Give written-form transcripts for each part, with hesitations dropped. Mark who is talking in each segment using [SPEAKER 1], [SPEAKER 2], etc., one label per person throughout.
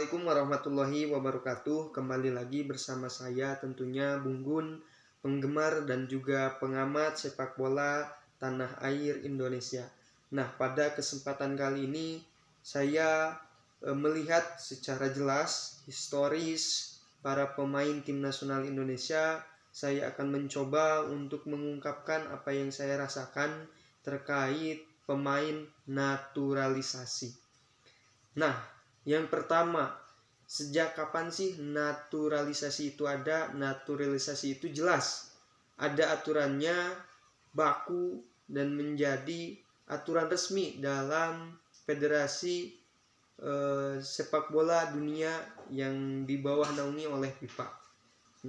[SPEAKER 1] Assalamualaikum warahmatullahi wabarakatuh. Kembali lagi bersama saya tentunya Bung Gun, penggemar dan juga pengamat sepak bola tanah air Indonesia. Nah, pada kesempatan kali ini saya melihat secara jelas historis para pemain tim nasional Indonesia. Saya akan mencoba untuk mengungkapkan apa yang saya rasakan terkait pemain naturalisasi. Nah, yang pertama, sejak kapan sih naturalisasi itu ada? Naturalisasi itu jelas ada aturannya, baku, dan menjadi aturan resmi dalam Federasi Sepak Bola Dunia yang di bawah naungi oleh FIFA.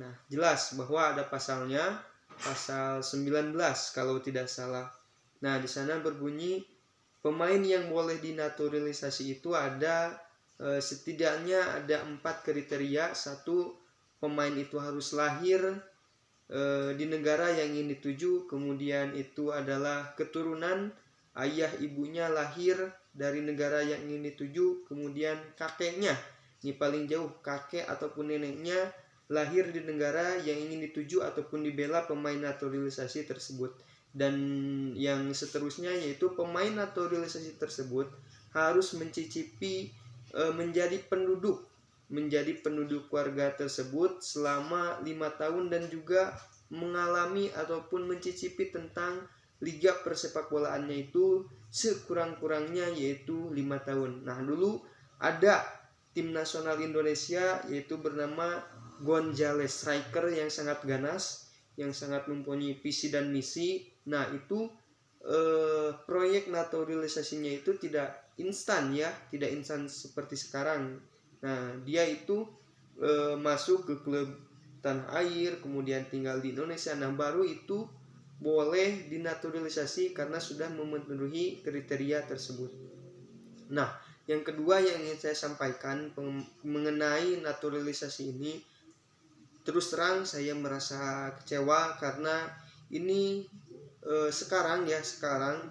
[SPEAKER 1] Nah, jelas bahwa ada pasalnya, pasal 19 kalau tidak salah. Nah, di sana berbunyi pemain yang boleh dinaturalisasi itu ada setidaknya ada 4 kriteria. Satu, pemain itu harus lahir di negara yang ingin dituju. Kemudian itu adalah keturunan, ayah ibunya lahir dari negara yang ingin dituju. Kemudian kakeknya, ini paling jauh, kakek ataupun neneknya lahir di negara yang ingin dituju ataupun dibela pemain naturalisasi tersebut. Dan yang seterusnya yaitu pemain naturalisasi tersebut harus mencicipi menjadi penduduk warga tersebut selama 5 tahun dan juga mengalami ataupun mencicipi tentang liga persepak bolaannya itu sekurang-kurangnya yaitu 5 tahun. Nah, dulu ada tim nasional Indonesia yaitu bernama Gonzales, striker yang sangat ganas, yang sangat mempunyai visi dan misi. Nah, itu proyek naturalisasinya itu tidak instan ya, tidak instan seperti sekarang. Nah, dia itu masuk ke klub tanah air, kemudian tinggal di Indonesia. Nah, baru itu boleh dinaturalisasi karena sudah memenuhi kriteria tersebut. Nah, yang kedua yang ingin saya sampaikan mengenai naturalisasi ini, terus terang saya merasa kecewa karena ini sekarang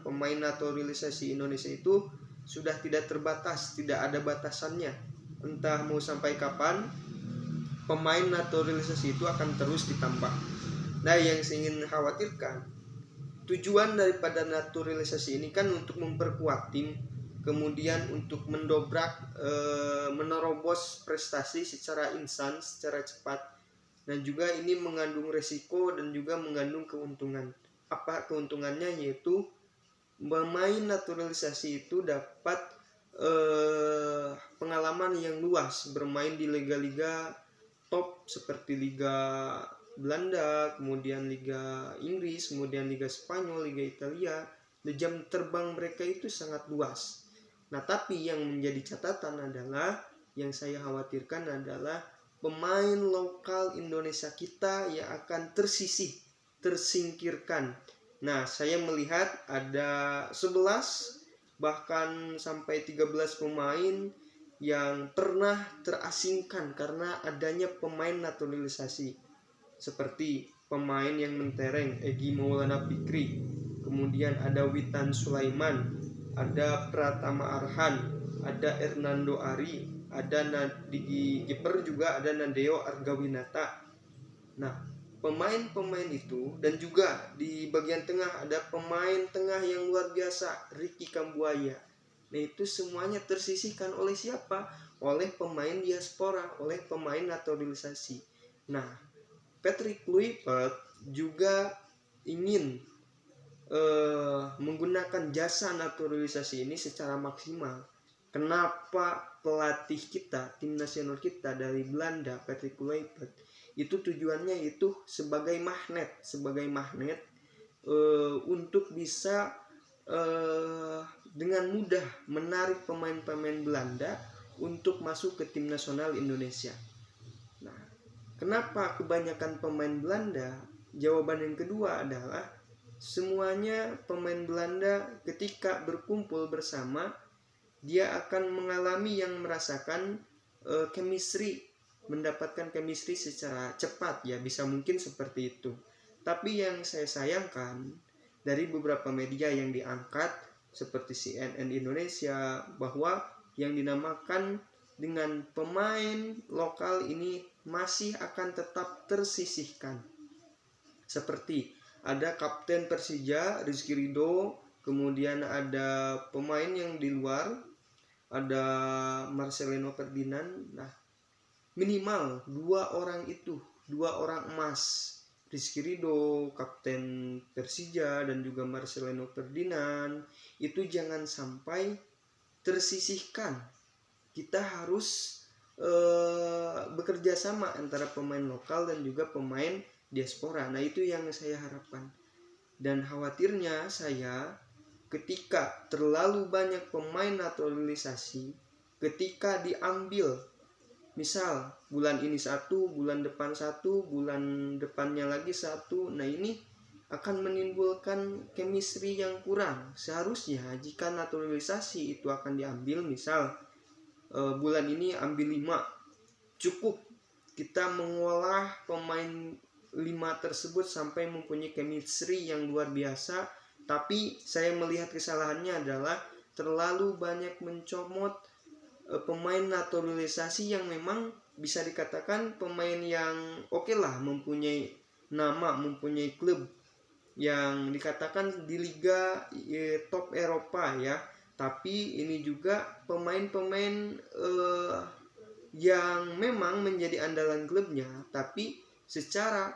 [SPEAKER 1] pemain naturalisasi Indonesia itu sudah tidak terbatas, tidak ada batasannya. Entah mau sampai kapan pemain naturalisasi itu akan terus ditambah. Nah, yang saya ingin khawatirkan, tujuan daripada naturalisasi ini kan untuk memperkuat tim, kemudian untuk mendobrak menerobos prestasi secara instan, secara cepat. Dan juga ini mengandung resiko dan juga mengandung keuntungan. Apa keuntungannya? Yaitu pemain naturalisasi itu dapat pengalaman yang luas bermain di liga-liga top seperti Liga Belanda, kemudian Liga Inggris, kemudian Liga Spanyol, Liga Italia. Jam terbang mereka itu sangat luas. Nah, tapi yang menjadi catatan adalah, yang saya khawatirkan adalah pemain lokal Indonesia kita yang akan tersingkirkan. Nah, saya melihat ada 11 bahkan sampai 13 pemain yang pernah terasingkan karena adanya pemain naturalisasi. Seperti pemain yang mentereng, Egy Maulana Fikri, kemudian ada Witan Sulaiman, ada Pratama Arhan, ada Hernando Ari, ada di kiper juga ada Nadeo Argawinata. Nah, pemain-pemain itu, dan juga di bagian tengah ada pemain tengah yang luar biasa, Ricky Kambuaya. Nah, itu semuanya tersisihkan oleh siapa? Oleh pemain diaspora, oleh pemain naturalisasi. Nah, Patrick Kluivert juga ingin menggunakan jasa naturalisasi ini secara maksimal. Kenapa pelatih kita, tim nasional kita dari Belanda, Patrick Kluivert, itu tujuannya itu sebagai magnet untuk bisa dengan mudah menarik pemain-pemain Belanda untuk masuk ke tim nasional Indonesia. Nah, kenapa kebanyakan pemain Belanda? Jawaban yang kedua adalah semuanya pemain Belanda ketika berkumpul bersama, dia akan mengalami yang merasakan chemistry, mendapatkan chemistry secara cepat ya, bisa mungkin seperti itu. Tapi yang saya sayangkan dari beberapa media yang diangkat seperti CNN Indonesia, bahwa yang dinamakan dengan pemain lokal ini masih akan tetap tersisihkan. Seperti ada kapten Persija Rizky Ridho, kemudian ada pemain yang di luar, ada Marcelino Ferdinand. Nah, minimal 2 orang itu, 2 orang emas, Rizky Ridho, kapten Persija, dan juga Marcelino Ferdinand, itu jangan sampai tersisihkan. Kita harus bekerja sama antara pemain lokal dan juga pemain diaspora. Nah, itu yang saya harapkan. Dan khawatirnya saya, ketika terlalu banyak pemain naturalisasi, ketika diambil, misal bulan ini satu, bulan depan satu, bulan depannya lagi satu, nah ini akan menimbulkan chemistry yang kurang. Seharusnya jika naturalisasi itu akan diambil, misal bulan ini ambil 5, cukup kita mengolah pemain 5 tersebut sampai mempunyai chemistry yang luar biasa. Tapi saya melihat kesalahannya adalah terlalu banyak mencomot pemain naturalisasi yang memang bisa dikatakan pemain yang oke lah, mempunyai nama, mempunyai klub yang dikatakan di liga top Eropa ya. Tapi ini juga pemain-pemain yang memang menjadi andalan klubnya, tapi secara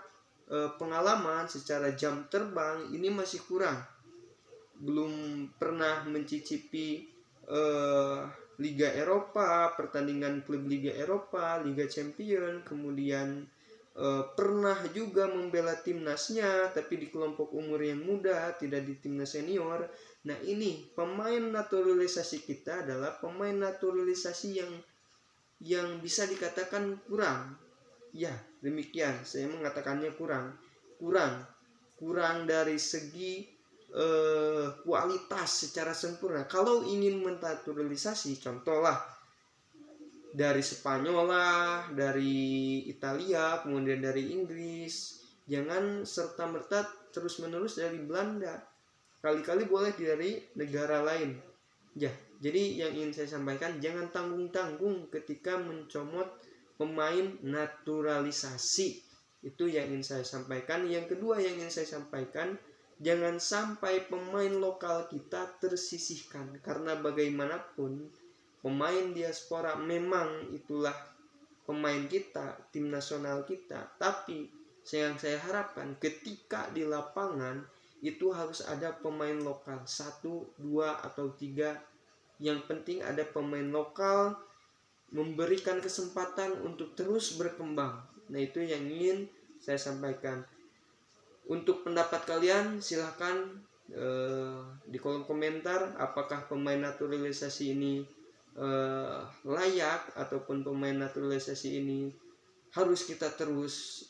[SPEAKER 1] pengalaman, secara jam terbang ini masih kurang. Belum pernah mencicipi Liga Eropa, pertandingan klub Liga Eropa, Liga Champion, kemudian pernah juga membela timnasnya, tapi di kelompok umur yang muda, tidak di timnas senior. Nah, ini pemain naturalisasi kita adalah pemain naturalisasi yang bisa dikatakan kurang. Ya, demikian saya mengatakannya kurang dari segi kualitas secara sempurna. Kalau ingin menaturalisasi, contohlah dari Spanyol lah, dari Italia, kemudian dari Inggris, jangan serta-merta terus-menerus dari Belanda. Kali-kali boleh dari negara lain. Ya, jadi yang ingin saya sampaikan, jangan tanggung-tanggung ketika mencomot pemain naturalisasi. Itu yang ingin saya sampaikan. Yang kedua yang ingin saya sampaikan, jangan sampai pemain lokal kita tersisihkan. Karena bagaimanapun pemain diaspora memang itulah pemain kita, tim nasional kita. Tapi yang saya harapkan ketika di lapangan itu harus ada pemain lokal 1, 2, atau 3. Yang penting ada pemain lokal memberikan kesempatan untuk terus berkembang. Nah, itu yang ingin saya sampaikan. Untuk pendapat kalian silahkan di kolom komentar, apakah pemain naturalisasi ini layak, ataupun pemain naturalisasi ini harus kita terus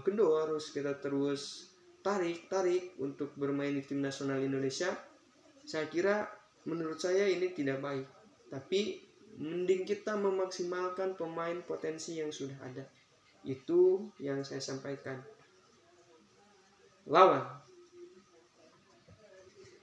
[SPEAKER 1] gendor, harus kita terus tarik untuk bermain di tim nasional Indonesia. Saya kira menurut saya ini tidak baik, tapi mending kita memaksimalkan pemain potensi yang sudah ada. Itu yang saya sampaikan. Lawan